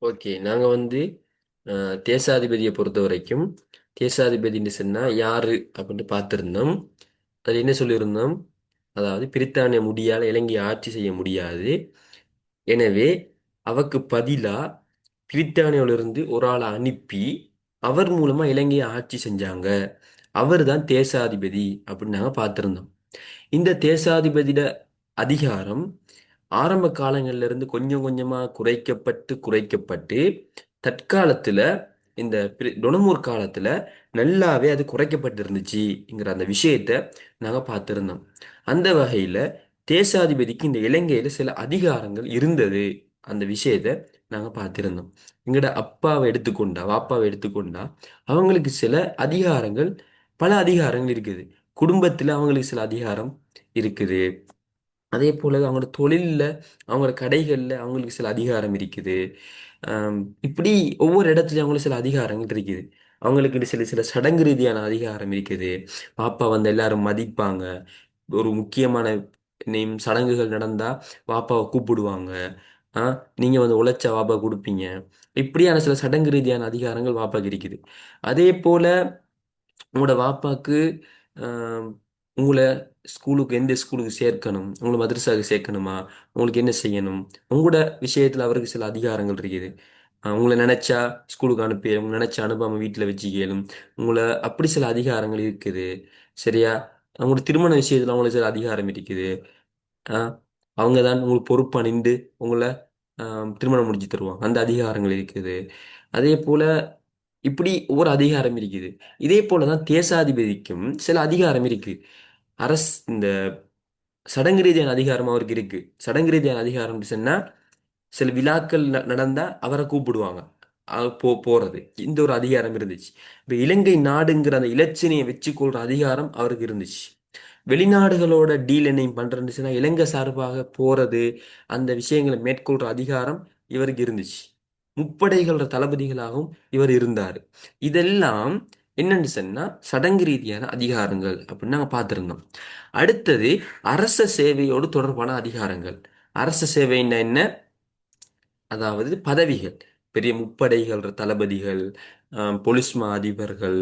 Okay. நாங்க வந்து தேசாதிபதியை பொறுத்த வரைக்கும் தேசாதிபதின்னு சொன்னா யாரு அப்படின்னு பார்த்திருந்தோம். அது என்ன சொல்லியிருந்தோம்? அதாவது பிரித்தானிய முடியால இலங்கையை ஆட்சி செய்ய முடியாது. எனவே அவக்கு பதிலா பிரித்தானியாவிலிருந்து ஒரு ஆளை அனுப்பி அவர் மூலமா இலங்கையை ஆட்சி செஞ்சாங்க. அவர் தான் தேசாதிபதி அப்படின்னு நாங்க பார்த்திருந்தோம். இந்த தேசாதிபதியோட அதிகாரம் ஆரம்ப காலங்கள்ல இருந்து கொஞ்சம் கொஞ்சமா குறைக்கப்பட்டு தற்காலத்துல இந்த டொனமூர் காலத்துல நல்லாவே அது குறைக்கப்பட்டு இருந்துச்சுங்கிற அந்த விஷயத்த நாங்க பார்த்திருந்தோம். அந்த வகையில தேசாதிபதிக்கு இந்த இலங்கையில சில அதிகாரங்கள் இருந்தது. அந்த விஷயத்த நாங்க பார்த்திருந்தோம். எங்கட அப்பாவை எடுத்துக்கொண்டா வாப்பாவை எடுத்துக்கொண்டா அவங்களுக்கு சில அதிகாரங்கள், பல அதிகாரங்கள் இருக்குது. குடும்பத்துல அவங்களுக்கு சில அதிகாரம் இருக்குது. அதே போல அவங்களோட தொழில்ல, அவங்களோட கடைகள்ல அவங்களுக்கு சில அதிகாரம் இருக்குது. ஆம், இப்படி ஒவ்வொரு இடத்துலயும் அவங்களுக்கு சில அதிகாரங்கள் இருக்குது. அவங்களுக்கு சில சில சடங்கு ரீதியான அதிகாரம் இருக்குது. பாப்பா வந்து எல்லாரும் மதிப்பாங்க. ஒரு முக்கியமான சடங்குகள் நடந்தா பாப்பாவை கூப்பிடுவாங்க. ஆ, நீங்க வந்து உழைச்சா வாப்பா கொடுப்பீங்க. இப்படியான சில சடங்கு ரீதியான அதிகாரங்கள் வாப்பாக்கு இருக்குது. அதே போல உங்களோட வாப்பாக்கு ஆம், உங்களை ஸ்கூலுக்கு எந்த ஸ்கூலுக்கு சேர்க்கணும், உங்களை மதரசாவுக்கு சேர்க்கணுமா, உங்களுக்கு என்ன செய்யணும், உங்களோட விஷயத்துல அவருக்கு சில அதிகாரங்கள் இருக்குது. உங்களை நினைச்சா ஸ்கூலுக்கு அனுப்பி, உங்களை நினைச்சா அனுப்பாம வீட்டில் வச்சுக்கலும், உங்களை அப்படி சில அதிகாரங்கள் இருக்குது. சரியா? அவங்களோட திருமண விஷயத்துல அவங்களுக்கு சில அதிகாரம் இருக்குது. ஆஹ் அவங்க தான் உங்களுக்கு பொறுப்பா நின்று உங்களை திருமணம் முடிச்சு தருவாங்க. அந்த அதிகாரங்கள் இருக்குது. அதே போல இப்படி ஒரு அதிகாரம் இருக்குது. இதே போலதான் தேசாதிபதிக்கும் சில அதிகாரம் இருக்கு. இந்த சடங்கு ரீதியான அதிகாரம் அவருக்கு இருக்கு. சடங்கு ரீதியான அதிகாரம் சொன்னா சில விழாக்கள் நடந்தா அவரை கூப்பிடுவாங்க. போறது இந்த ஒரு அதிகாரம் இருந்துச்சு. இப்ப இலங்கை நாடுங்கிற அந்த இலச்சினையை வச்சு கொள்ற அதிகாரம் அவருக்கு இருந்துச்சு. வெளிநாடுகளோட டீல் என்னையும் பண்றதுச்சுன்னா இலங்கை சார்பாக போறது, அந்த விஷயங்களை மேற்கொள்ற அதிகாரம் இவருக்கு இருந்துச்சு. முப்படைகளோட தளபதிகளாகவும் இவர் இருந்தார். இதெல்லாம் என்னன்னு சொன்னா சடங்கு ரீதியான அதிகாரங்கள் அப்படின்னு நாங்க பார்த்திருந்தோம். அடுத்தது அரச சேவையோடு தொடர்பான அதிகாரங்கள். அரச சேவைன்னா என்ன? அதாவது பதவிகள், பெரிய முப்படைகள் தளபதிகள், பொலிஸ் மா அதிபர்கள்,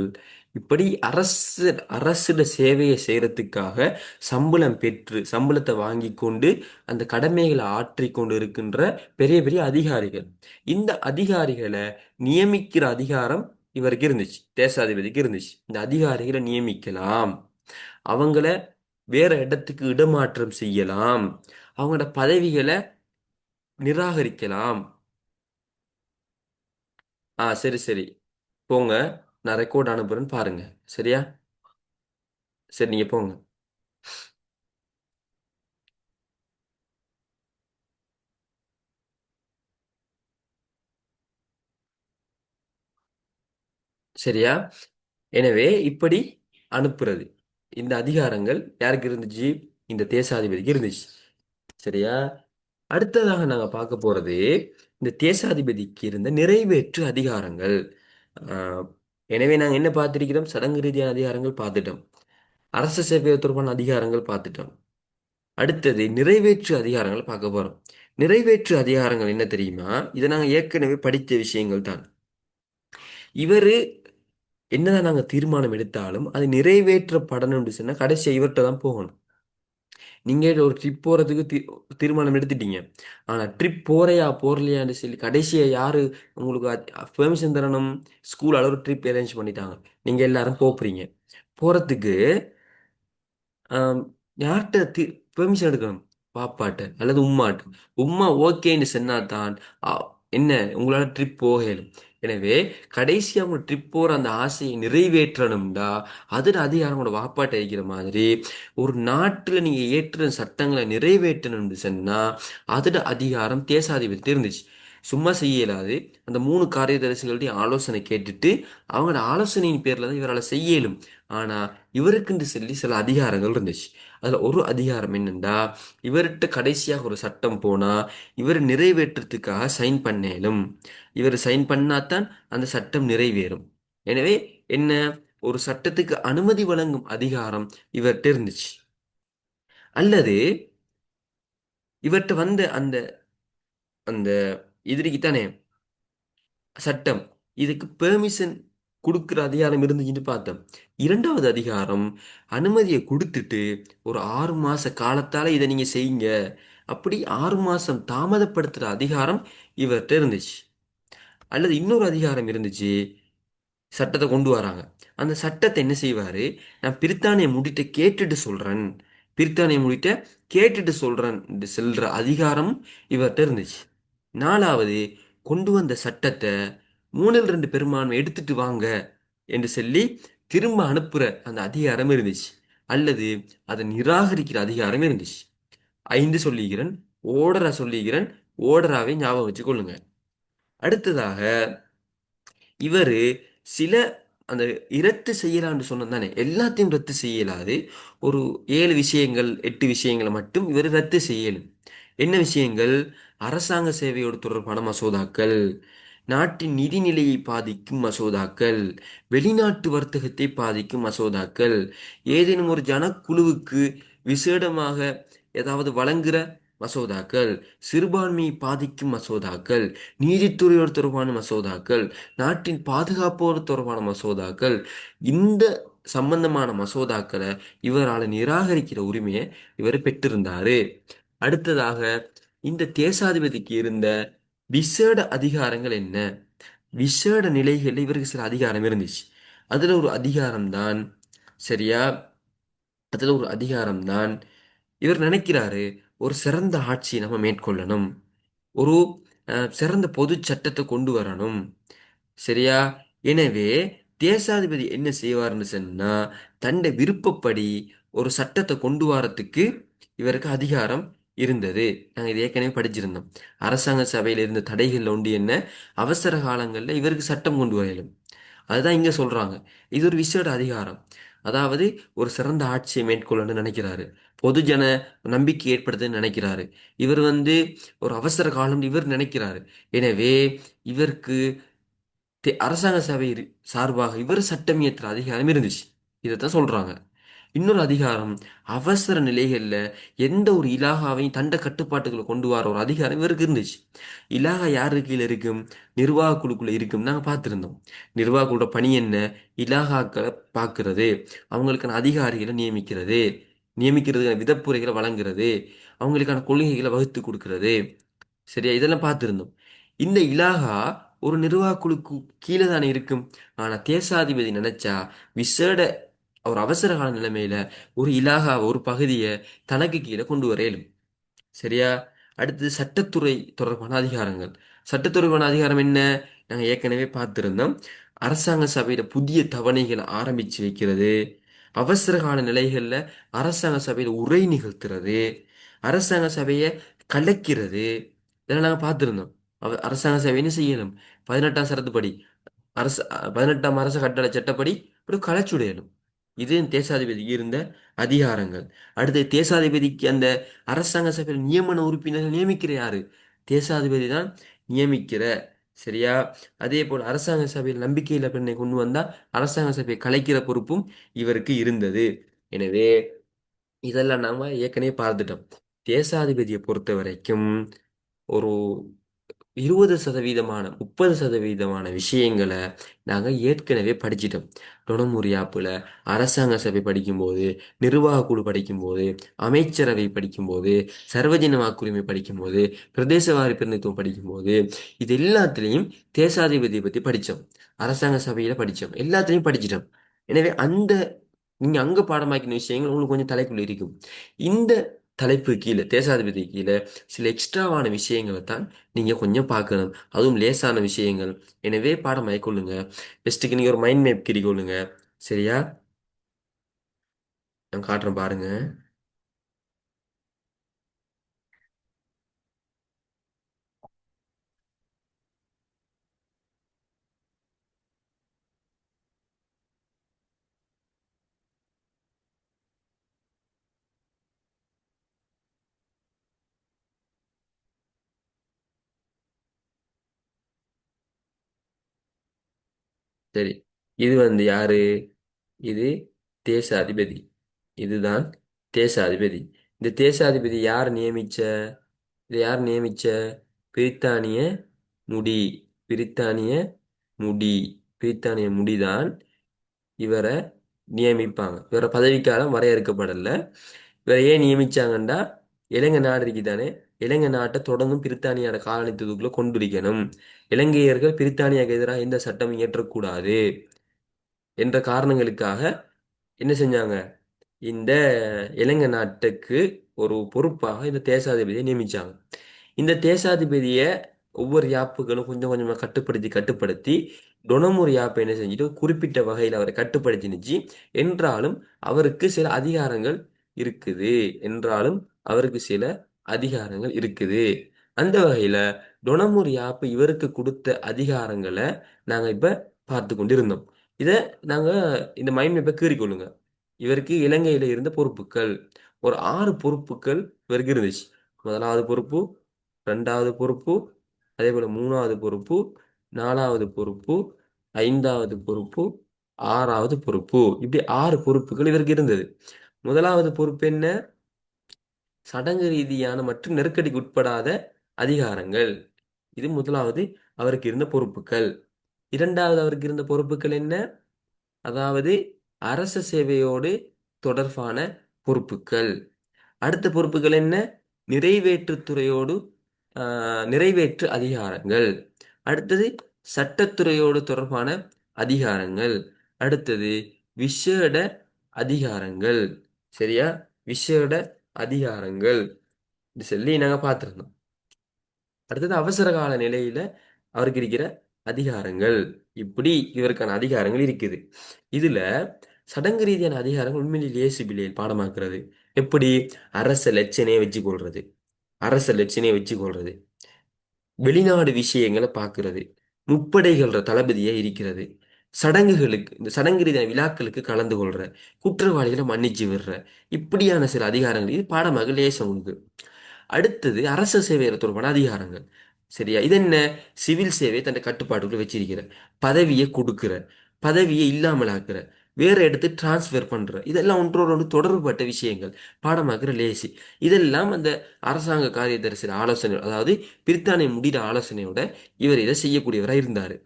இப்படி அரசிட சேவையை செய்யறதுக்காக சம்பளம் பெற்று சம்பளத்தை வாங்கி கொண்டு அந்த கடமைகளை ஆற்றி கொண்டு இருக்கின்ற பெரிய பெரிய அதிகாரிகள். இந்த அதிகாரிகளை நியமிக்கிற அதிகாரம் இவருக்கு இருந்துச்சு, தேசாதிபதிக்கு இருந்துச்சு. இந்த அதிகாரிகளை நியமிக்கலாம், அவங்கள வேற இடத்துக்கு இடமாற்றம் செய்யலாம், அவங்களோட பதவிகளை நிராகரிக்கலாம். சரி சரி, போங்க. நான் ரெக்கார்ட் அனுப்புறேன்னு பாருங்க. சரியா? சரி, நீங்க போங்க. சரியா? எனவே இப்படி அனுப்புறது, இந்த அதிகாரங்கள் யாருக்கு இருந்துச்சு? இந்த தேசாதிபதிக்கு இருந்துச்சு. சரியா? அடுத்ததாக நாங்க பார்க்க போறது இந்த தேசாதிபதிக்கு இருந்த நிறைவேற்று அதிகாரங்கள். ஆஹ், எனவே நாங்க என்ன பார்த்திருக்கிறோம்? சடங்கு ரீதியான அதிகாரங்கள் பார்த்துட்டோம். அரச சேவை தொடர்பான அதிகாரங்கள் பார்த்துட்டோம். அடுத்தது நிறைவேற்று அதிகாரங்கள் பார்க்க போறோம். நிறைவேற்று அதிகாரங்கள் என்ன தெரியுமா? இதை நாங்க ஏற்கனவே படித்த விஷயங்கள் தான். இவரு என்னதான் நாங்க தீர்மானம் எடுத்தாலும் அது நிறைவேற்றப்படணும்னு சொன்னா கடைசியா இவர்கிட்ட தான் போகணும். நீங்க ஒரு ட்ரிப் போறதுக்கு தீர்மானம் எடுத்துட்டீங்க. ஆனா ட்ரிப் போறையா போறலையான்னு சொல்லி கடைசியா யாரு உங்களுக்கு பெர்மிஷன் தரணும்? ஸ்கூல் அளவு ட்ரிப் அரேஞ்ச் பண்ணிட்டாங்க. நீங்க எல்லாரும் போறீங்க. போறதுக்கு ஆம், யார்கிட்ட பெர்மிஷன் எடுக்கணும்? பாப்பாட்ட அல்லது உம்மாட்ட. உம்மா ஓகேன்னு சொன்னாதான் ஆ, என்ன உங்களால ட்ரிப் போக இயலும். எனவே கடைசியா உங்க ட்ரிப் போற அந்த ஆசையை நிறைவேற்றணும்டா அதுல அதிகாரம் உங்களோட வாப்பாட்ட இருக்கிற மாதிரி, ஒரு நாட்டுல நீங்க ஏற்றுற சட்டங்களை நிறைவேற்றணும்னு சொன்னா அதுல அதிகாரம் தேசாதிபதி இருந்துச்சு. சும்மா செய்ய இயலாது. அந்த மூணு காரியதரிசிகளுடைய ஆலோசனை கேட்டுட்டு அவங்களோட ஆலோசனையின் பேர்ல தான் இவரால் செய்ய இயலும். ஆனா இவருக்குன்னு சொல்லி சில அதிகாரங்கள் இருந்துச்சு. அதுல ஒரு அதிகாரம் என்னன்னா, இவர்கிட்ட கடைசியாக ஒரு சட்டம் போனா இவர் நிறைவேற்றத்துக்காக சைன் பண்ணேலும். இவர் சைன் பண்ணாதான் அந்த சட்டம் நிறைவேறும். எனவே என்ன, ஒரு சட்டத்துக்கு அனுமதி வழங்கும் அதிகாரம் இவர்கிட்ட இருந்துச்சு. அல்லது இவர்கிட்ட வந்த அந்த அந்த எதிரிக்கு தானே சட்டம் இதுக்கு பெர்மிஷன் கொடுக்குற அதிகாரம் இருந்துச்சுன்னு பார்த்தோம். இரண்டாவது அதிகாரம் அனுமதியை கொடுத்துட்டு ஒரு 6 மாச காலத்தால இதை நீங்க செய்யுங்க, அப்படி 6 மாசம் தாமதப்படுத்துற அதிகாரம் இவர்கிட்ட இருந்துச்சு. அல்லது இன்னொரு அதிகாரம் இருந்துச்சு, சட்டத்தை கொண்டு வராங்க. அந்த சட்டத்தை என்ன செய்வாரு, நான் பிரித்தானிய முடிட்ட கேட்டுட்டு சொல்றேன், பிரித்தானிய முடிட்ட கேட்டுட்டு சொல்றேன் என்று சொல்ற அதிகாரம் இவர்கிட்ட இருந்துச்சு. நாலாவது, கொண்டு வந்த சட்டத்தை 2/3 பெரும்பான்மை எடுத்துட்டு வாங்க என்று சொல்லி திரும்ப அனுப்புற அந்த அதிகாரம் இருந்துச்சு. அல்லது அதை நிராகரிக்கிற அதிகாரம் இருந்துச்சு. 5 சொல்லிக்கிறேன், ஓடரா சொல்லிக்கிறேன், ஓடராவே ஞாபகம் வச்சு கொள்ளுங்க. அடுத்ததாக இவரு சில அந்த இரத்து செய்யலான்னு சொன்னது தானே, எல்லாத்தையும் ரத்து செய்யலாது. ஒரு 7 விஷயங்கள் 8 விஷயங்களை மட்டும் இவர் ரத்து செய்யலும். என்ன விஷயங்கள்? அரசாங்க சேவையோடு தொடர்பான மசோதாக்கள், நாட்டின் நிதிநிலையை பாதிக்கும் மசோதாக்கள், வெளிநாட்டு வர்த்தகத்தை பாதிக்கும் மசோதாக்கள், ஏதேனும் ஒரு ஜனக்குழுவுக்கு விசேடமாக ஏதாவது வழங்குகிற மசோதாக்கள், சிறுபான்மையை பாதிக்கும் மசோதாக்கள், நீதித்துறையோடு தொடர்பான மசோதாக்கள், நாட்டின் பாதுகாப்போடு தொடர்பான மசோதாக்கள், இந்த சம்பந்தமான மசோதாக்களை இவரால் நிராகரிக்கிற உரிமையை இவர் பெற்றிருந்தாரு. அடுத்ததாக இந்த தேசாதிபதிக்கு இருந்த விசேட அதிகாரங்கள் என்ன? விசேட நிலைகளில் இவருக்கு சில அதிகாரம் இருந்துச்சு. அதுல ஒரு அதிகாரம் தான், சரியா, அதுல ஒரு அதிகாரம் தான் இவர் நினைக்கிறாரு, ஒரு சிறந்த ஆட்சியை நம்ம மேற்கொள்ளணும், ஒரு சிறந்த பொது சட்டத்தை கொண்டு வரணும், சரியா. எனவே தேசாதிபதி என்ன செய்வார்னு சொன்னா, தன்னை விருப்பப்படி ஒரு சட்டத்தை கொண்டு வரத்துக்கு இவருக்கு அதிகாரம் இருந்தது. நாங்கள் இது ஏற்கனவே படிச்சிருந்தோம். அரசாங்க சபையில் இருந்த தடைகள்ல ஒன்று என்ன, அவசர காலங்களில் இவருக்கு சட்டம் கொண்டு வரலும். அதுதான் இங்க சொல்றாங்க. இது ஒரு விசேட அதிகாரம். அதாவது ஒரு சிறந்த ஆட்சியை மேற்கொள்ளணும்னு நினைக்கிறாரு, பொதுஜன நம்பிக்கை ஏற்படுத்துன்னு நினைக்கிறாரு. இவர் ஒரு அவசர காலம் இவர் நினைக்கிறாரு. எனவே இவருக்கு அரசாங்க சபை சார்பாக இவர் சட்டம் இயற்ற அதிகாரம் இருந்துச்சு. இதைத்தான் சொல்றாங்க. இன்னொரு அதிகாரம், அவசர நிலைகள்ல எந்த ஒரு இலாகாவையும் தண்ட கட்டுப்பாட்டுக்குள்ள கொண்டு வர ஒரு அதிகாரம் இவருக்கு இருந்துச்சு. இலாகா யாரு கீழே இருக்கும்? நிர்வாக குழுக்குள்ள இருக்கும். நாங்க பார்த்திருந்தோம். நிர்வாக குழுட பணி என்ன? இலாகாக்களை பார்க்கிறது, அவங்களுக்கான அதிகாரிகளை நியமிக்கிறது, நியமிக்கிறதுக்கான விதப்புரைகளை வழங்குறது, அவங்களுக்கான கொள்கைகளை வகுத்து கொடுக்கிறது, சரியா, இதெல்லாம் பார்த்திருந்தோம். இந்த இலாகா ஒரு நிர்வாக குழுக்கு கீழே தானே இருக்கும். ஆனா தேசாதிபதி நினைச்சா விசேட ஒரு அவசர கால நிலைமையில ஒரு இலாகா ஒரு பகுதியை தனக்கு கீழே கொண்டு வர இயலும். சரியா. அடுத்து சட்டத்துறை தொடர்பான அதிகாரங்கள். சட்டத்துறைக்கான அதிகாரம் என்ன? நாங்க ஏற்கனவே பார்த்திருந்தோம். அரசாங்க சபையில புதிய தவணைகளை ஆரம்பிச்சு வைக்கிறது, அவசர கால நிலைகள்ல அரசாங்க சபையில உரை நிகழ்த்துறது, அரசாங்க சபையை கலைக்கிறது, இதெல்லாம் நாங்க பார்த்திருந்தோம். அரசாங்க சபை என்ன செய்யணும்? 18ஆம் சரத்துப்படி, அரச 18ஆம் அரச கட்டளை சட்டப்படி ஒரு கலைச்சுடையணும். இது தேசாதிபதிக்கு இருந்த அதிகாரங்கள். அடுத்து தேசாதிபதிக்கு அந்த அரசாங்க சபையில் நியமன உறுப்பினர்கள் நியமிக்கிற யாரு? தேசாதிபதி தான் நியமிக்கிற, சரியா. அதே போல் அரசாங்க சபையில் நம்பிக்கையில்லா பெண்ணை கொண்டு வந்தா அரசாங்க சபையை கலைக்கிற பொறுப்பும் இவருக்கு இருந்தது. எனவே இதெல்லாம் நாம ஏற்கனவே பார்த்துட்டோம். தேசாதிபதியை பொறுத்த வரைக்கும் ஒரு 20% 30% விஷயங்களை நாங்கள் ஏற்கனவே படிச்சிட்டோம். டொனமுரியாப்புல அரசாங்க சபை படிக்கும்போது, நிர்வாக குழு படிக்கும்போது, அமைச்சரவை படிக்கும்போது, சர்வஜன வாக்குரிமை படிக்கும்போது, பிரதேசவாரி பிரதிநிதித்துவம் படிக்கும்போது, இது எல்லாத்துலேயும் தேசாதிபதியை பற்றி படித்தோம், அரசாங்க சபையில் படித்தோம், எல்லாத்துலேயும் படிச்சிட்டோம். எனவே நீங்க அங்க பாடமாக்கின விஷயங்கள் உங்களுக்கு கொஞ்சம் தலைக்குள்ள இருக்கும். இந்த தலைப்பு கீழே, தேசாதிபதி கீழே சில எக்ஸ்ட்ராவான விஷயங்களை தான் நீங்க கொஞ்சம் பார்க்கணும். அதுவும் லேசான விஷயங்கள். எனவே பாடமாக்கி கொள்ளுங்க. பெஸ்ட்டுக்கு நீங்க ஒரு மைண்ட் மேப் கிரிக்கொள்ளுங்க, சரியா. நான் காட்டுறேன் பாருங்க. சரி, இது யாரு? இது தேசாதிபதி. இதுதான் தேசாதிபதி. இந்த தேசாதிபதி யார் நியமிச்ச? இது யார் நியமிச்ச? பிரித்தானிய முடி. பிரித்தானிய முடி பிரித்தானிய முடிதான் இவரை நியமிப்பாங்க. இவர பதவிக்காலம் வரையறுக்கப்படல. இவரை ஏன் நியமிச்சாங்கன்னா, இலங்கை நாடு இருக்குதானே, இலங்கை நாட்டை தொடர்ந்தும் பிரித்தானியோட காலனித்துவத்துக்குள்ள கொண்டிருக்கணும். இலங்கையர்கள் பிரித்தானியாவுக்கு எதிராக எந்த சட்டம் இயற்றக்கூடாது என்ற காரணங்களுக்காக என்ன செஞ்சாங்க, இந்த இலங்கை நாட்டுக்கு ஒரு பொறுப்பாக இந்த தேசாதிபதியை நியமிச்சாங்க. இந்த தேசாதிபதியை ஒவ்வொரு யாப்புகளும் கொஞ்சம் கொஞ்சமாக கட்டுப்படுத்தி டொனமூர் யாப்பை என்ன செஞ்சுட்டு குறிப்பிட்ட வகையில் அவரை கட்டுப்படுத்தினுச்சு. என்றாலும் அவருக்கு சில அதிகாரங்கள் இருக்குது என்றாலும் அவருக்கு சில அதிகாரங்கள் இருக்குது. அந்த வகையில் டொனமூர் யாப்பு இவருக்கு கொடுத்த அதிகாரங்களை நாங்கள் இப்போ பார்த்து கொண்டு இருந்தோம். இதை நாங்கள் இந்த மைண்ட் மேப்பை கீறிக்கொள்ளுங்க. இவருக்கு இலங்கையில இருந்த பொறுப்புகள் ஒரு 6 பொறுப்புகள் இவருக்கு இருந்துச்சு. முதலாவது பொறுப்பு, ரெண்டாவது பொறுப்பு, அதே போல மூணாவது பொறுப்பு, நாலாவது பொறுப்பு, ஐந்தாவது பொறுப்பு, ஆறாவது பொறுப்பு, இப்படி 6 பொறுப்புகள் இவருக்கு இருந்தது. முதலாவது பொறுப்பு என்ன? சடங்கு ரீதியான மற்றும் நெருக்கடிக்கு உட்படாத அதிகாரங்கள். இது முதலாவது அவருக்கு இருந்த பொறுப்புகள். இரண்டாவது அவருக்கு இருந்த பொறுப்புகள் என்ன? அதாவது அரச சேவையோடு தொடர்பான பொறுப்புகள். அடுத்த பொறுப்புகள் என்ன? நிறைவேற்றுத்துறையோடு நிறைவேற்று அதிகாரங்கள். அடுத்தது சட்டத்துறையோடு தொடர்பான அதிகாரங்கள். அடுத்தது விசேட அதிகாரங்கள். சரியா? விசேட அதிகாரங்கள் சொல்லி நாங்க பார்த்திருந்தோம். அடுத்தது அவசர கால நிலையில அவருக்கு இருக்கிற அதிகாரங்கள். இப்படி இவருக்கான அதிகாரங்கள் இருக்குது. இதுல சடங்கு ரீதியான அதிகாரங்கள் உண்மையிலேயே லேசிபிலியல் பாடமாக்குறது. எப்படி? அரச லட்சணையை வச்சு கொள்றது, அரச லட்சணையை வச்சு கொள்றது, வெளிநாடு விஷயங்களை பார்க்கிறது, முப்படைகள தளபதியா இருக்கிறது, சடங்குகளுக்கு இந்த சடங்கு ரீதியான விழாக்களுக்கு கலந்து கொள்ற, குற்றவாளிகளை மன்னிச்சு விடுற, இப்படியான சில அதிகாரங்கள் இது பாடமாக லேசம் உண்டு. அடுத்தது அரச சேவையில் தொடர்பான அதிகாரங்கள். சரியா? இது என்ன? சிவில் சேவையை தன் கட்டுப்பாட்டுக்குள்ள வச்சிருக்கிற, பதவியை கொடுக்கிற, பதவியை இல்லாமல் ஆக்குற, வேற இடத்து டிரான்ஸ்ஃபர் பண்ற, இதெல்லாம் ஒன்றோடு ஒன்று தொடர்புபட்ட விஷயங்கள். பாடமாக்குற லேசி. இதெல்லாம் அந்த அரசாங்க காரியதரிசி ஆலோசனை, அதாவது பிரித்தானிய முடிகிற ஆலோசனையோட இவர் இதை செய்யக்கூடியவராக இருந்தார்.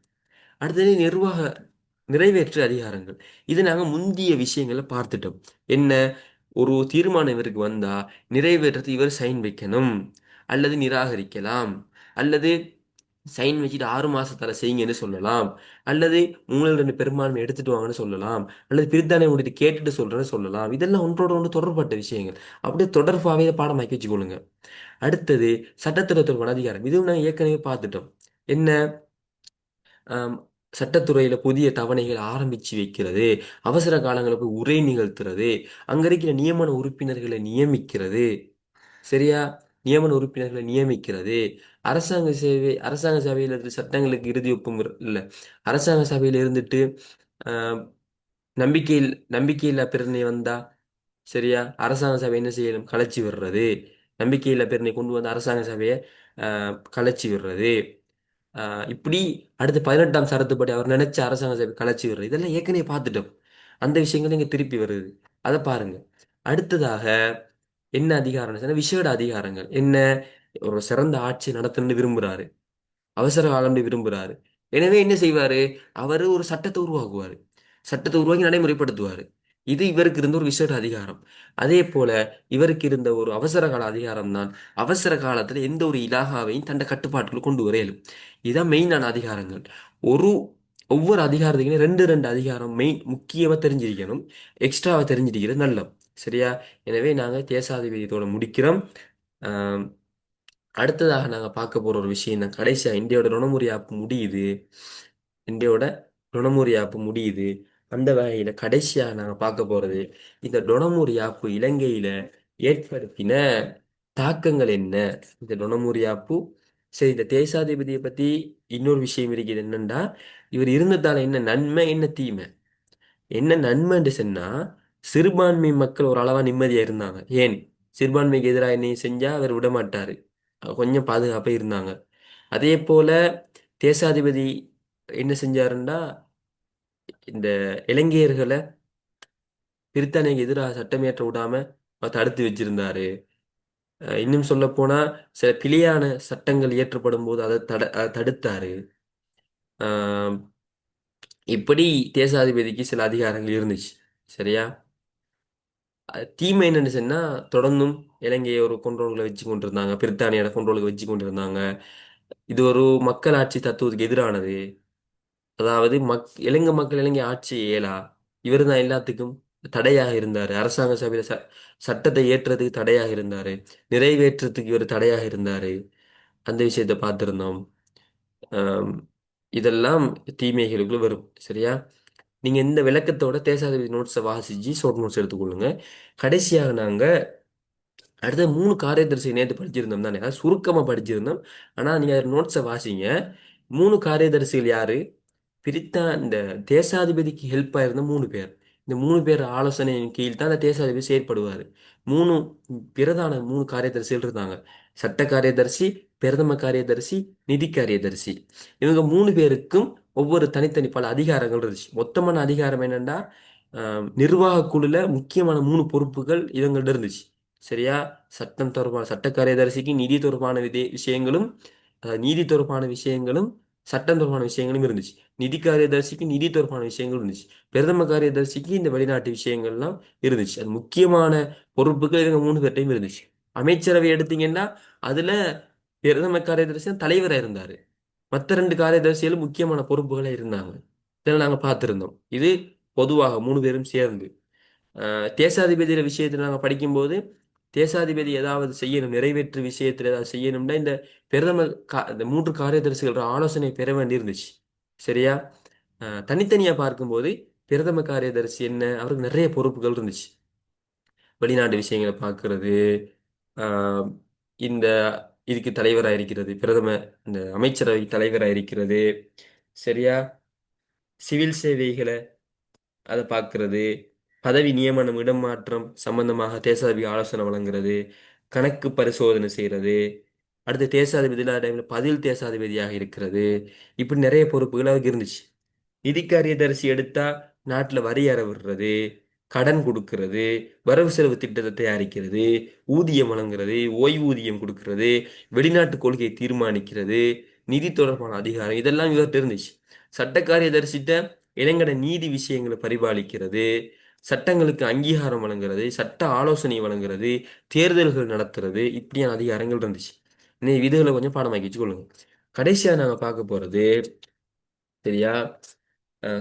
அடுத்தது நிர்வாக நிறைவேற்று அதிகாரங்கள். இது நாங்கள் முந்திய விஷயங்களை பார்த்துட்டோம். என்ன? ஒரு தீர்மானம் இவருக்கு வந்தா நிறைவேற்றத்தை இவர் சைன் வைக்கணும், அல்லது நிராகரிக்கலாம், அல்லது சைன் வச்சுட்டு 6 மாசத்தால செய்யுங்கன்னு சொல்லலாம், அல்லது 3/2 பெரும்பான்மை எடுத்துட்டு வாங்கன்னு சொல்லலாம், அல்லது பிரித்தானே முடிட்டு கேட்டுட்டு சொல்றேன்னு சொல்லலாம். இதெல்லாம் ஒன்றோட ஒன்று தொடர்பட்ட விஷயங்கள். அப்படியே தொடர்பாகவே இதை பாடமாக்கி வச்சுக்கொள்ளுங்க. அடுத்தது சட்டத்துறை தொடர்பான அதிகாரம். இதுவும் நாங்கள் ஏற்கனவே பார்த்துட்டோம். என்ன? ஆம், சட்டத்துறையில புதிய தவணைகள் ஆரம்பிச்சு வைக்கிறது, அவசர காலங்களுக்கு உரை நிகழ்த்துறது, அங்க இருக்கிற நியமன உறுப்பினர்களை நியமிக்கிறது. சரியா? நியமன உறுப்பினர்களை நியமிக்கிறது. அரசாங்க சபையில இருந்து சட்டங்களுக்கு இறுதி ஒப்பும் இல்ல, அரசாங்க சபையில இருந்துட்டு ஆஹ், நம்பிக்கையில்லா பிரச்சனை வந்தா, சரியா, அரசாங்க சபை என்ன செய்யணும்? கலைச்சி விடுறது. நம்பிக்கையில்லா பிரச்சனை கொண்டு வந்து அரசாங்க சபையை கலைச்சி விடுறது. இப்படி அடுத்து 18ஆம் சரத்துப்படி அவர் நினைச்ச அரசாங்க சபை கலைச்சி விடுறது. இதெல்லாம் ஏற்கனவே பார்த்துட்டோம். அந்த விஷயங்கள் இங்க திருப்பி வருது. அதை பாருங்க. அடுத்ததாக என்ன அதிகாரம்? விசேட அதிகாரங்கள் என்ன? ஒரு சிறந்த ஆட்சி நடத்தணும்னு விரும்புறாரு, அவசர காலம்னு விரும்புறாரு. எனவே என்ன செய்வாரு? அவரு ஒரு சட்டத்தை உருவாக்குவாரு, சட்டத்தை உருவாக்கி நடைமுறைப்படுத்துவாரு. இது இவருக்கு இருந்த ஒரு விசேட அதிகாரம். அதே போல இவருக்கு இருந்த ஒரு அவசர கால அதிகாரம் தான், அவசர காலத்துல எந்த ஒரு இலாகாவையும் தன்னை கட்டுப்பாட்டுக்குள்ள கொண்டு வர இயலும். இதுதான் மெயினான அதிகாரங்கள். ஒரு ஒவ்வொரு அதிகாரத்துக்குமே ரெண்டு ரெண்டு அதிகாரம் மெயின் முக்கியமா தெரிஞ்சிருக்கணும். எக்ஸ்ட்ராவா தெரிஞ்சிருக்கிறது நல்லம். சரியா? எனவே நாங்க தேசாதிபதியத்தோட முடிக்கிறோம். ஆஹ் அடுத்ததாக நாங்கள் பார்க்க போகிற ஒரு விஷயம் தான், கடைசியாக இந்தியாவோட ருணமுறை ஆப்பு முடியுது. இந்தியாவோட ருணமுறை ஆப்பு முடியுது. அந்த வகையில் கடைசியாக நாங்கள் பார்க்க போகிறது, இந்த டொனமுரி ஆப்பு இலங்கையில் ஏற்படுத்தின தாக்கங்கள் என்ன? இந்த டொனமுரி ஆப்பு. சரி, இந்த தேசாதிபதியை பற்றி இன்னொரு விஷயம் இருக்குது. என்னன்னா, இவர் இருந்ததால என்ன நன்மை, என்ன தீமை? என்ன நன்மைன்னு சொன்னா, சிறுபான்மை மக்கள் ஒரு அளவா நிம்மதியா இருந்தாங்க. ஏன்? சிறுபான்மைக்கு எதிராக என்ன செஞ்சா அவர் விட மாட்டாரு, கொஞ்சம் பாதுகாப்பா இருந்தாங்க. அதே போல தேசாதிபதி என்ன செஞ்சாருன்னா, இந்த இலங்கையர்களை பிரித்தானியக்கு எதிராக சட்டமியற்ற விடாம தடுத்து வச்சிருந்தாரு. இன்னும் சொல்ல போனா சில பிழையான சட்டங்கள் இயற்றப்படும் போது அதை தடுத்தாரு. ஆஹ் இப்படி தேசாதிபதிக்கு சில அதிகாரங்கள் இருந்துச்சு. சரியா? தீமை என்னன்னு சொன்னா தொடர்ந்தும் இலங்கையை ஒரு கொண்டோல்களை வச்சு கொண்டிருந்தாங்க, பிரித்தானியோட கொண்டோலுக்கு வச்சு கொண்டிருந்தாங்க. இது ஒரு மக்களாட்சி தத்துவத்துக்கு எதிரானது. அதாவது இலங்கை மக்கள் இலங்கை ஆட்சி இயலா, இவர் தான் எல்லாத்துக்கும் தடையாக இருந்தாரு. அரசாங்க சபையில சட்டத்தை ஏற்றுறதுக்கு தடையாக இருந்தாரு, நிறைவேற்றுறதுக்கு இவர் தடையாக இருந்தாரு. அந்த விஷயத்தை பார்த்திருந்தோம். ஆம், இதெல்லாம் தீமைகளுக்குள்ள வரும். சரியா? நீங்க இந்த விளக்கத்தோட தேசாதிபதி நோட்ஸை வாசிச்சு ஷார்ட் நோட்ஸ் எடுத்துக்கொள்ளுங்க. கடைசியாக நாங்க அடுத்த 3 காரியதரிசி நேற்று படிச்சிருந்தோம் தானே, அது சுருக்கமா படிச்சிருந்தோம். ஆனா நீங்க நோட்ஸை வாசிங்க. 3 காரியதரிசிகள் யாரு? இந்த தேசாதிபதிக்கு ஹெல்ப் ஆயிருந்த 3 பேர். இந்த 3 பேர் ஆலோசனையின் கீழ் தான் அந்த தேசாதிபதி செயற்படுவார். 3 பிரதான 3 காரியதரிசிகள் இருந்தாங்க. சட்ட காரியதரிசி, பிரதம காரியதரிசி, நிதி காரியதரிசி. இவங்க 3 பேருக்கும் ஒவ்வொரு தனித்தனி பல அதிகாரங்கள் இருந்துச்சு. மொத்தமான அதிகாரம் என்னன்னா, நிர்வாக குழுல முக்கியமான 3 பொறுப்புகள் இவங்கள்ட்ட இருந்துச்சு. சரியா? சட்டம் தொடர்பான சட்ட காரியதரிசிக்கு நிதி தொடர்பான விஷயங்களும், நீதி தொடர்பான விஷயங்களும், சட்டம் தொடர்பான விஷயங்களும் இருந்துச்சு. நிதி காரியதர்சிக்கு நிதி தொடர்பான விஷயங்கள் இருந்துச்சு. பிரதம காரியதர்சிக்கு இந்த வெளிநாட்டு விஷயங்கள்லாம் இருந்துச்சு. அது முக்கியமான பொறுப்புகள் இவங்க 3 பேர்ட்டையும் இருந்துச்சு. அமைச்சரவை எடுத்தீங்கன்னா அதுல பிரதம காரியதர்சி தான் தலைவரா இருந்தாரு. மற்ற 2 காரியதர்சிகளும் முக்கியமான பொறுப்புகளா இருந்தாங்க. இதெல்லாம் நாங்க பார்த்திருந்தோம். இது பொதுவாக 3 பேரும் சேர்ந்து. தேசாதிபதியில விஷயத்துல நாங்க படிக்கும்போது, தேசாதிபதி ஏதாவது செய்யணும், நிறைவேற்று விஷயத்துல ஏதாவது செய்யணும்னா இந்த இந்த 3 காரியதரிசிகளோட ஆலோசனை பெற வேண்டியிருந்துச்சு. சரியா? தனித்தனியா பார்க்கும்போது பிரதம காரியதரிசி என்ன, அவருக்கு நிறைய பொறுப்புகள் இருந்துச்சு. வெளிநாட்டு விஷயங்களை பார்க்கிறது, ஆஹ் இந்த இதுக்கு தலைவராக இருக்கிறது, இந்த அமைச்சரவை தலைவராக இருக்கிறது. சரியா? சிவில் சேவைகளை அதை பார்க்கிறது, பதவி நியமனம் இடமாற்றம் சம்பந்தமாக தேசாதிபதி ஆலோசனை வழங்குறது, கணக்கு பரிசோதனை செய்கிறது, அடுத்து தேசாதிபதி இல்லாத டைம்ல பதில் தேசாதிபதியாக இருக்கிறது. இப்படி நிறைய பொறுப்புகள் அவருக்கு இருந்துச்சு. நிதி காரியதரிசி எடுத்தா நாட்டில் வரி அற விடுறது, கடன் கொடுக்கிறது, வரவு செலவு திட்டத்தை தயாரிக்கிறது, ஊதியம் வழங்குறது, ஓய்வூதியம் கொடுக்கிறது, வெளிநாட்டு கொள்கையை தீர்மானிக்கிறது, நிதி தொடர்பான அதிகாரம் இதெல்லாம் இவர்கிட்ட இருந்துச்சு. சட்ட காரியதரிசிட்ட இளைஞட நீதி விஷயங்களை பரிபாலிக்கிறது, சட்டங்களுக்கு அங்கீகாரம் வழங்குறது, சட்ட ஆலோசனை வழங்குறது, தேர்தல்கள் நடத்துறது, இப்படியான அதிகாரங்கள் இருந்துச்சு. நீ இதுகளை கொஞ்சம் பாடமாக்கி வச்சுக்கொள்ளுங்க. கடைசியா நாங்க பார்க்க போறது, சரியா?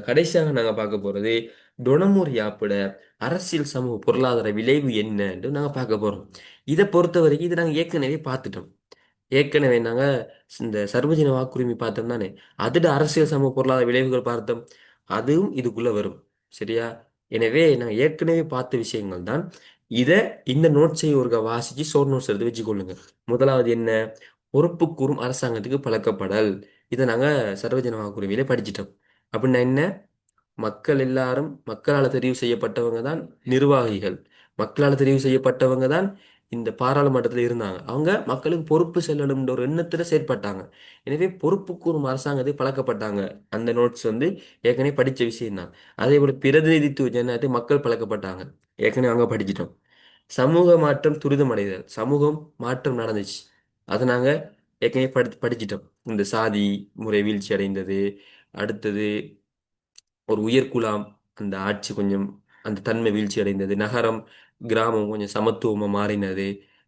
கடைசியாக நாங்க பார்க்க போறது டொனமூர் யாப்போட அரசியல் சமூக பொருளாதார விளைவு என்னன்னு நாங்க பார்க்க போறோம். இதை பொறுத்த வரைக்கும் இதை நாங்க ஏற்கனவே பார்த்துட்டோம். ஏற்கனவே நாங்க இந்த சர்வஜன வாக்குரிமை பார்த்தோம் தானே, அதோட அரசியல் சமூக பொருளாதார விளைவுகள் பார்த்தோம். அதுவும் இதுக்குள்ள வரும். சரியா? எனவே நாங்க ஏற்கனவே பார்த்த விஷயங்கள் தான். இதை இந்த நோட்ஸை ஒரு வாசிச்சு ஷோர்ட் நோட்ஸ் எடுத்து வச்சுக்கொள்ளுங்க. முதலாவது என்ன? பொறுப்பு கூறும் அரசாங்கத்துக்கு பழக்கப்படல். இதை நாங்க சர்வஜன வாக்குரிமையில படிச்சிட்டோம். அப்படின்னா என்ன? மக்கள் எல்லாரும் மக்களால் தெரிவு செய்யப்பட்டவங்க தான் நிர்வாகிகள். மக்களால் தெரிவு செய்யப்பட்டவங்க தான் இந்த பாராளுமன்றத்தில் இருந்தாங்க. அவங்க மக்களுக்கு பொறுப்பு செல்லணும்ன்ற ஒரு எண்ணத்துல செயற்பட்டாங்க. எனவே பொறுப்பு கூறும் அரசாங்கத்தை பழக்கப்பட்டாங்க. அந்த நோட்ஸ் ஏற்கனவே படிச்ச விஷயம் தான். அதே போல பிரதிநிதித்துவ ஜனநாயகத்தை மக்கள் பழக்கப்பட்டாங்க. ஏற்கனவே அங்க படிச்சிட்டோம். சமூக மாற்றம் துரிதமடைதல். சமூகம் மாற்றம் நடந்துச்சு. அதை நாங்க ஏற்கனவே படிச்சிட்டோம். இந்த சாதி முறை வீழ்ச்சி அடைந்தது. அடுத்தது ஒரு உயர்குலாம் அந்த ஆட்சி கொஞ்சம் அந்த தன்மை வீழ்ச்சி அடைந்தது. நகரம் கிராமம் கொஞ்சம் சமத்துவமா மாறினது.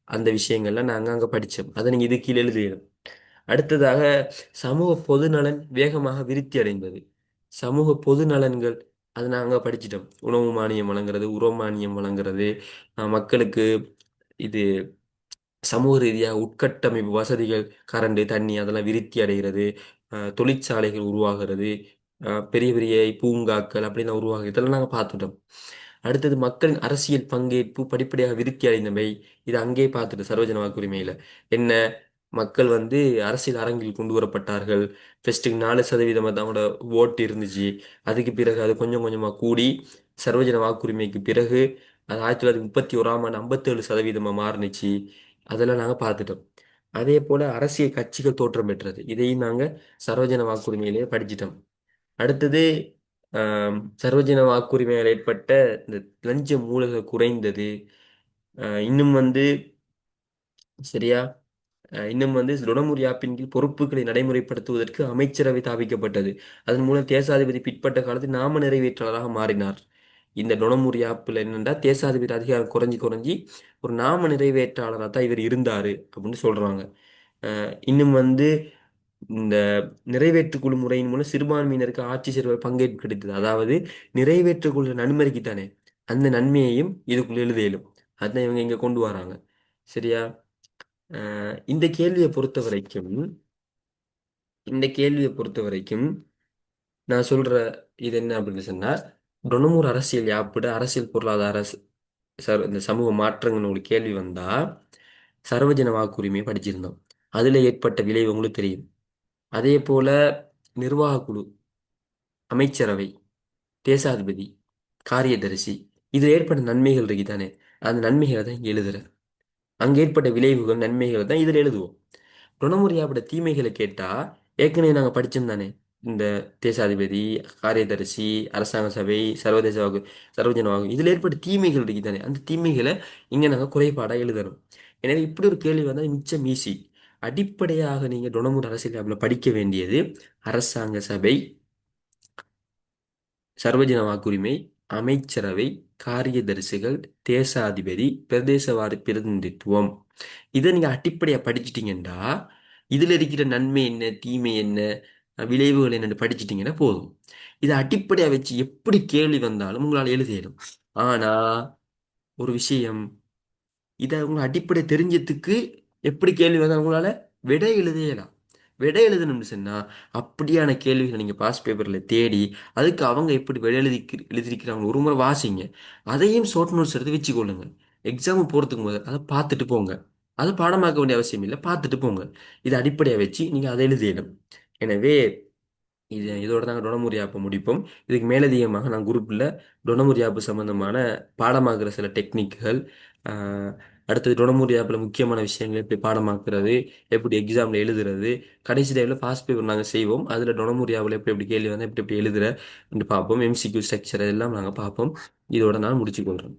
அந்த விஷயங்கள்லாம் நாங்க அங்க படிச்சோம். அதை நீங்க இது கீழே எழுதிடணும். அடுத்ததாக சமூக பொதுநலன் வேகமாக விருத்தி அடைந்தது. சமூக பொது நலன்கள் அது நாங்க படிச்சிட்டோம். உணவு மானியம் வழங்குறது, உரம் மானியம் வழங்குறது, மக்களுக்கு இது சமூக ரீதியாக உட்கட்டமைப்பு வசதிகள், கரண்ட், தண்ணி அதெல்லாம் விருத்தி அடைகிறது. தொழிற்சாலைகள் உருவாகிறது. பெரிய பெரிய பூங்காக்கள் அப்படிலாம் உருவாகுது. இதெல்லாம் நாங்கள் பார்த்துட்டோம். அடுத்தது மக்களின் அரசியல் பங்கேற்பு படிப்படியாக விருத்தி அடைந்தமை. இது அங்கேயே பார்த்துட்டு சர்வஜன வாக்குரிமையில என்ன, மக்கள் அரசியல் அரங்கில் கொண்டு வரப்பட்டார்கள். ஃபர்ஸ்ட்டுக்கு 4% அவங்களோட ஓட்டு இருந்துச்சு. அதுக்கு பிறகு அது கொஞ்சம் கொஞ்சமாக கூடி சர்வஜன வாக்குரிமைக்கு பிறகு அது 1931ஆம் ஆண்டு 57% மாறுனுச்சு. அதெல்லாம் நாங்கள் பார்த்துட்டோம். அதே போல அரசியல் கட்சிகள் தோற்றம் பெற்றது. இதையும் நாங்கள் சர்வஜன வாக்குரிமையிலேயே படிச்சிட்டோம். அடுத்தது சர்வஜன வாக்குரிமையால் ஏற்பட்ட இந்த லஞ்ச மூலங்கள் குறைந்தது. இன்னும் சரியா, இன்னும் வந்து ருணமுறி யாப்பின் கீழ் பொறுப்புகளை நடைமுறைப்படுத்துவதற்கு அமைச்சரவை தாவிக்கப்பட்டது. அதன் மூலம் தேசாதிபதி பிற்பட்ட காலத்தில் நாம நிறைவேற்றாளராக மாறினார். இந்த ருணமுறி யாப்பில் என்னென்னா தேசாதிபதி அதிகாரம் குறைஞ்சி குறைஞ்சி ஒரு நாம நிறைவேற்றாளராக தான் இவர் இருந்தாரு அப்படின்னு சொல்றாங்க. இன்னும் வந்து இந்த நிறைவேற்று குழு முறையின் மூலம் சிறுபான்மையினருக்கு ஆட்சி செய்வதில் பங்கேற்பு கிடைத்தது. அதாவது நிறைவேற்று குழு நன்மைக்கு தானே அந்த நன்மையையும் இதுக்குள்ள எழுத இயலும். அதான் இவங்க இங்க கொண்டு வராங்க. சரியா? இந்த கேள்வியை பொறுத்த வரைக்கும் இந்த கேள்வியை பொறுத்த வரைக்கும் நான் சொல்ற இது என்ன அப்படின்னு சொன்னா டொனமூர் அரசியல் யாப்பிட அரசியல் பொருளாதார இந்த சமூக மாற்றங்கள் ஒரு கேள்வி வந்தா சர்வஜன வாக்குரிமையை படிச்சிருந்தோம். அதுல ஏற்பட்ட விளைவு உங்களுக்கு தெரியும். அதே போல நிர்வாக குழு, அமைச்சரவை, தேசாதிபதி, காரியதரிசி இதுல ஏற்பட்ட நன்மைகள் இருக்கு தானே அந்த நன்மைகளை தான் இங்க எழுதுறேன். அங்க ஏற்பட்ட விளைவுகள் நன்மைகள் தான் இதுல எழுதுவோம். ருணமுறியாப்பட தீமைகளை கேட்டா ஏற்கனவே நாங்க படிச்சோம் தானே. இந்த தேசாதிபதி, காரியதரிசி, அரசாங்க சபை, சர்வதேச வாக்கு, சர்வஜன வாக்கு இதுல ஏற்பட்ட தீமைகள் இருக்கு தானே அந்த தீமைகளை இங்க நாங்க குறைபாடா எழுதணும். எனவே இப்படி ஒரு கேள்வி வந்தால் மிச்சம் ஈஸி. அடிப்படையாக நீங்க ருணமுறை அரசியல் படிக்க வேண்டியது அரசாங்க சபை, சர்வஜன வாக்குரிமை, அமைச்சரவை, காரியதரிசிகள், தேசாதிபதி, பிரதேசவாரி பிரதிநிதித்துவம். இதை நீங்க அடிப்படையா படிச்சிட்டீங்கன்னா இதுல இருக்கிற நன்மை என்ன தீமை என்ன விளைவுகள் என்னன்னு படிச்சிட்டீங்கன்னா போதும். இதை அடிப்படையா வச்சு எப்படி கேள்வி வந்தாலும் உங்களால் எழுத இயலும். ஆனா ஒரு விஷயம், இதை உங்க அடிப்படை தெரிஞ்சதுக்கு எப்படி கேள்வி வந்தாலும் உங்களால விடை எழுதலாம். விடை எழுதணும்னு சொன்னா அப்படியான கேள்விகளை நீங்க பாஸ் பேப்பர்ல தேடி அதுக்கு அவங்க எப்படி விடை எழுதியிருக்கிறாங்க ஒரு முறை வாசிங்க. அதையும் ஷார்ட் நோட்ஸ் எடுத்து வச்சுக்கொள்ளுங்க. எக்ஸாம் போறதுக்கு முதல் அதை பார்த்துட்டு போங்க. அதை பாடமாக்க வேண்டிய அவசியம் இல்லை, பார்த்துட்டு போங்க. இதை அடிப்படையா வச்சு நீங்க அதை எழுதிடணும். எனவே இதோட நாங்கள் டொனமுரி ஆப்பை முடிப்போம். இதுக்கு மேலதிகமாக நான் குரூப்பில் டொனமுரி ஆப்பு சம்பந்தமான பாடமாக்குற சில டெக்னிக்குகள், அடுத்தது டொனமுரி ஆப்பில் முக்கியமான விஷயங்கள் எப்படி பாடமாக்குறது, எப்படி எக்ஸாமில் எழுதுறது, கடைசி டைமில் பாஸ் பேப்பர் நாங்கள் செய்வோம். அதில் டொனமுரி ஆப்பில் எப்படி எப்படி கேள்வி வந்தால் எப்படி எப்படி எழுதுற பார்ப்போம். எம்சிக்யூ ஸ்ட்ரக்சர் எல்லாம் நாங்கள் பார்ப்போம். இதோட நான் முடிச்சுக்கொள்கிறேன்.